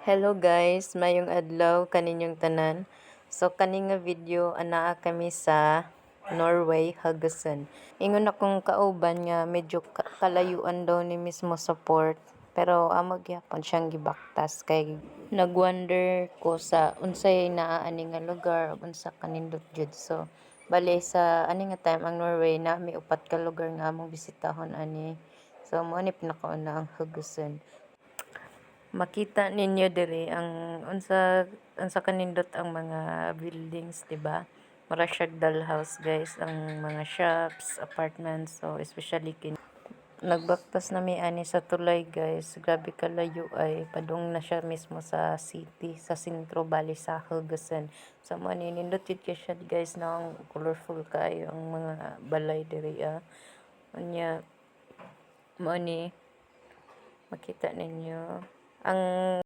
Hello guys, mayong adlaw kaninyong tanan. So kani nga video anaa kami sa Norway, Haugesund. Ingon akong kauban nga medyo kalayuan daw ni mismo sa port. Pero amo gyapon siyang gibaktas kay nagwonder ko sa unsay naa ani nga lugar ug unsa kanindot jud. So bali sa ani nga time ang Norway na may upat ka lugar nga among bisitahon ani. So mo ni pinakauna ang Haugesund. Makita ninyo diri ang unsa kanindot ang mga buildings, 'di ba? Mura siyag dollhouse guys, ang mga shops, apartments, so especially nagbaktas na mi ani sa tulay guys. Grabe kalayo ay padung na siya mismo sa city, sa sentro bali sa Haugesund. So mo ni nindot yun siya guys na ang colorful kaayo ang mga balay diri Unya mo ni makita ninyo ang